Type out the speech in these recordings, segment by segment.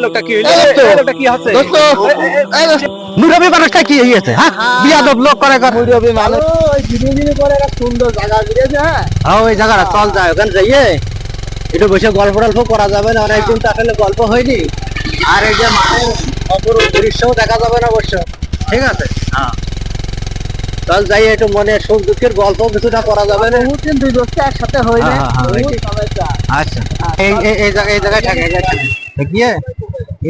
লোকটা কি হইলো? লোকটা কি হচ্ছে? মুরব্বী মানুষটা কি হয়েছে? হ্যাঁ, বিয়াদব লোক করে করে। মুরব্বী মানুষ ধীরে ধীরে করে একটা সুন্দর জায়গা বেরিয়েছে। হ্যাঁ, হ্যাঁ, ওই জায়গাটা চল যায়, ওখানে যাইয়ে একটু বসে গল্প টল্প করা যাবে না, অনেকদিন তো আসলে গল্প হয়নি। আর এই যে মাঠের অপরূপ দৃশ্যও দেখা যাবে না অবশ্য। ঠিক আছে, হ্যাঁ চল যাই, একটু মনে সুখ দুঃখের গল্প কিছুটা করা যাবে না। বহুদিন দুই দোস্ত একসাথে হয় না। হ্যাঁ, হ্যাঁ, বহুত সমস্যা। আচ্ছা, এই জায়গায় থাকে দেখিয়ে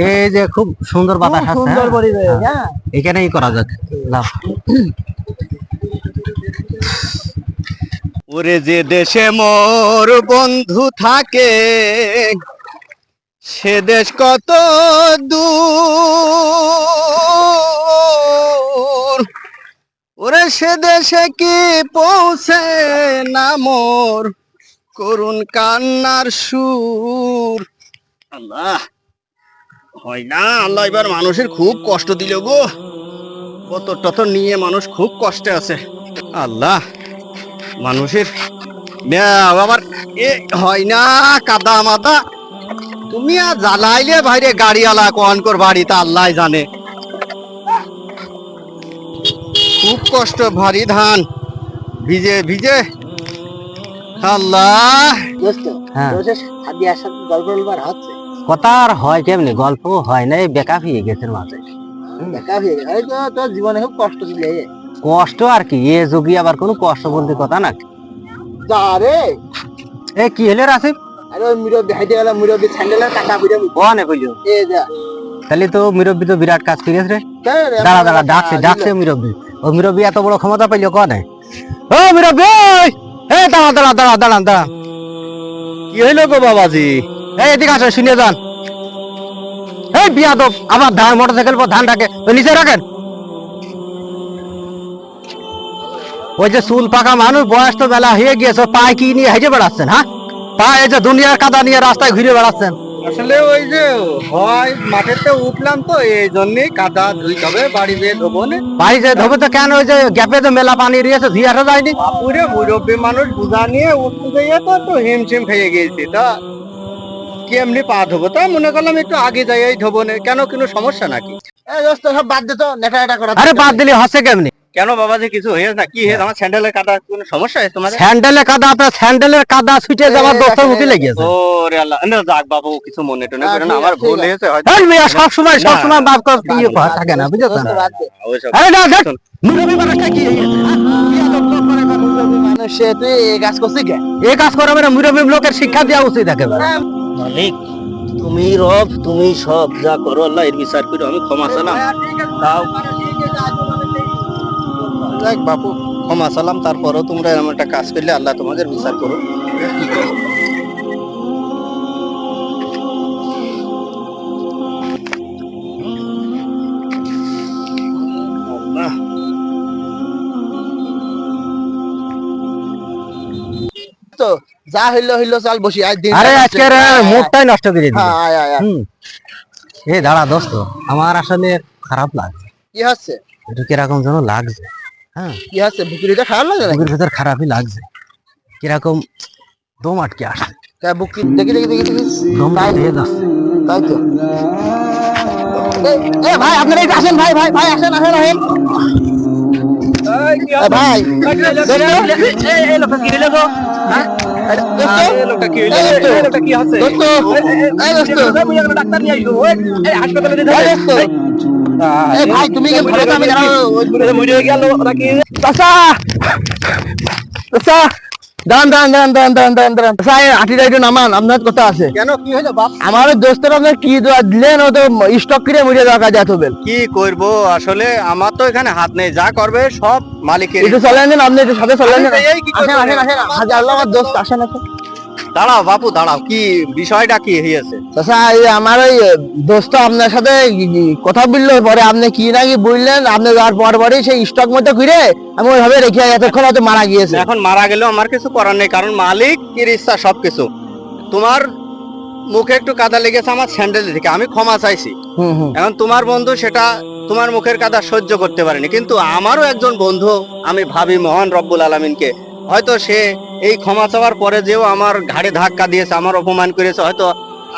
এই যে খুব সুন্দর বাতাস আছে, সুন্দর পরিবেশ। হ্যাঁ, এখানেই করা যাক। লাভ ওরে যে দেশে মোর বন্ধু থাকে সে দেশ কত দূর, ওরে সে দেশে কি পৌঁছে না মোর করুণ কান্নার সুর। আল্লাহ, হয় না আল্লাহ, এবার মানুষের খুব কষ্ট দিল গো, কত টত নিয়ে মানুষ খুব কষ্টে আছে। আল্লাহ, মানুষের আবার এ হয় না কাদা মাদা, তুমি আর জ্বালাইলে ভাইরে গাড়িওয়ালা কন কর বাড়িতে আল্লাহ জানে, খুব কষ্ট, ভারী ধান ভিজে ভিজে। আল্লাহ, দোস্ত হ্যাঁ। দোষের সাদিয়ার সাথে গল্প বলবার হচ্ছে। কথা আর হয় কেমনি, গল্প হয় না, এই বেকার হয়ে গেছে মাঝে। দেখা হয়ে গেছে। এই তো তোর জীবনে খুব কষ্ট দিলে। কষ্ট আর কি, এ যোগী আবার কোনো কষ্ট বলতে কথা না। যা রে, এ কি হলে রাসিফ? আরে ওই মুরব্বী হাইটে গেল, মুরব্বী স্যান্ডেলের কাটা বুঝে কনে কইলো? এ যা। তাহলে তো মুরব্বী তো বিরাট কাজ করেছে রে। তাই রে, দাঁড়া দাঁড়া, আমার ডাকছে দিল। ডাকছে মুরব্বী। ও মুরব্বী এত বড় ক্ষমতা পাইলো কনে? ও মুরব্বী, এই দাঁড়া দাঁড়া দাঁড়া দাঁড়া দাঁড়া, কি হইলো গো বাবাজি? এই এদিকে আসো, শুনে যান। এই বিয়াদব, আবার ধান মোটরসাইকেল পর ধান রাখে, ওই নিচে রাখেন। ওই যে চুল পাকা মানুষ, বয়স তো বেলা হয়ে গিয়েছে, পায়ে কি নিয়ে হেঁটে বেড়াচ্ছেন? হ্যাঁ, পায়ে যে দুনিয়ার কাদা নিয়ে রাস্তায় ঘুরে বেড়াচ্ছেন। আসলে ওই যে হয় মাঠেতে উঠলাম তো এই জন্যই কাদা ধুইতে হবে, বাড়ি যেয়ে ধোবো না। বাড়ি যে ধোবে তো কেন, ওই যে গ্যাপে তো মেলা পানি রয়েছে, ধুয়ে আসা যায়নি। পুরে মুরব্বী মানুষ বুঝা নিয়ে উঠতে যাইয়ে তো একটু হিমশিম খেয়ে গেছি, তা কেমনি পা ধোবো, তা মনে করলাম একটু আগে যাইয়াই ধোবো না। কেন, কোনো সমস্যা নাকি? এই দোস্ত সব বাদ দে তো, নেটা নেটা করা। আরে বাদ দিলে হচ্ছে কেমনি? কেন বাবাজি, কিছু হয়েছে না? কি হয়েছে? আমার স্যান্ডেলের কাদা কোনো সমস্যা হয়েছে তোমাদের? স্যান্ডেলে কাদা, আপনার স্যান্ডেলের কাদা ছুটে যাওয়ার দোস্ত মুখে লেগেছে। ও রে আল্লাহ, না যাক বাবু, কিছু মনে টনে করে না, আমার ভুল হয়েছে হয়তো। এই মেয়ে সবসময় মাফ কর ইয়ে থাকে না, বুঝেছেন? দোস্ত বাদ দে। ওইসব আরে না দেখ, মুরব্বী মানুষটা কি হয়েছে? হ্যাঁ? বিয়াদব লোক করে করে। মুরব্বী মানুষ সে, তুই এই কাজ করছিস কেন? এই কাজ করা মানে মুরব্বী লোকের শিক্ষা দেওয়া উচিত একেবারে। মালিক, তুমি রব, তুমি সব যা করো আল্লাহ এর বিচার করো, আমি ক্ষমা চালাম। তাও যাক বাপু, ক্ষমা চালাম, তারপরও তোমরা এমন একটা কাজ করলে আল্লাহ তোমাদের বিচার করো। কি করো? আল্লাহ, তো যা হইলো হইলো, চল বসি আজ দিন। আরে আজকের মুডটাই নষ্ট করে দিল। হ্যাঁ, আয় আয় আয়। হুম, এই দাঁড়া দোস্ত, আমার আসলে খারাপ লাগছে, কি হচ্ছে? একটু কিরকম যেন লাগছে। হ্যাঁ, কি হচ্ছে? বুকুরিটা খারাপ লাগে নাকি? বুকের ভেতর খারাপই লাগছে, কিরকম দম আটকে আসে, বুক দেখি দেখি দেখি দেখি। দম তাই হয়ে যাচ্ছে। তাই তো। এ ভাই, আপনারা এই আসেন, ভাই ভাই ভাই, আসেন আসেন আসেন। এ ভাই, এই লোকটা কি হইলো গো? হ্যাঁ? এই লোকটা কি হইলো? এই লোকটা কি হচ্ছে? দোস্ত, এই দোস্ত, ডাক্তার নিয়ে আইসো, ওই এই হাসপাতালে নিয়ে এই যাও। দোস্ত। এই ভাই, তুমি কি ভালো তো, আমি জানো। মরে গেল নাকি? চাচা, চাচা, দাঁড়ান দাঁড়ান দাঁড়ান দাঁড়ান দাঁড়ান দাঁড়ান দাঁড়ান। চাচা, এই আটিটা একটু নামান, আপনার কথা আছে। কেন, কি হইলো বাপ? আমার ওই দোস্তের আপনার কি দোয়া দিলেন, ও তো স্টক করে মুড়ে দেওয়া কাজে হবেন। কি করব, আসলে আমার তো এখানে হাত নেই, যা করবে সব মালিকের। একটু চলেন দেন, আপনি একটু সাথে চলেন দেন। আমি তো এই কি করবো? আসেন আসেন আসেন, হাজার আল্লাহ, আমার দোস্ত আসেন আসেন। দাঁড়াও বাপু, দাঁড়াও, কি বিষয়টা কি হয়েছে? চাচা, এই আমার ওই দোস্ত আপনার সাথে কথা বললো, পরে আপনি কি নাকি বললেন, আপনি যাওয়ার পর পরই সেই স্টক মতো ঘুরে আমি ওইভাবে রেখে এতক্ষণ হয়তো মারা গিয়েছে। এখন মারা গেলেও আমার কিছু করার নেই, কারণ মালিক এর ইচ্ছা সবকিছু। তোমার মুখে একটু কাদা লেগেছে আমার স্যান্ডেল থেকে, আমি ক্ষমা চাইছি। হুম হুম। এখন তোমার বন্ধু সেটা তোমার মুখের কাদা সহ্য করতে পারেনি, কিন্তু আমারও একজন বন্ধু, আমি ভাবি মহান রব্বুল আলামিনকে, হয়তো সে এই ক্ষমা চাওয়ার পরে যেও আমার ঘাড়ে ধাক্কা দিয়েছে, আমার অপমান করেছে, হয়তো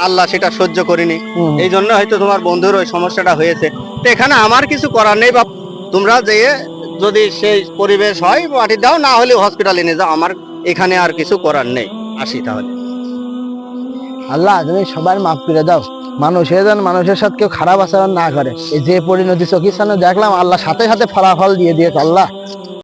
আল্লাহ সেটা সহ্য করিনি, হুম। এই জন্য হয়তো তোমার বন্ধুর ওই সমস্যাটা হয়েছে। তো এখানে আমার কিছু করার নেই বাপ, তোমরা যেয়ে যদি সেই পরিবেশ হয় মাটি দাও, না হলে হসপিটালে নিয়ে যাও, আমার এখানে আর কিছু করার নেই। আসি তাহলে। আল্লাহ তুমি সবার মাফ করে দাও, মানুষের যেন মানুষের সাথে কেউ খারাপ আচরণ না করে। এই যে পরিণতি চোখের সামনে দেখলাম, আল্লাহ সাথে সাথে ফলাফল দিয়ে দিয়েছে আল্লাহ।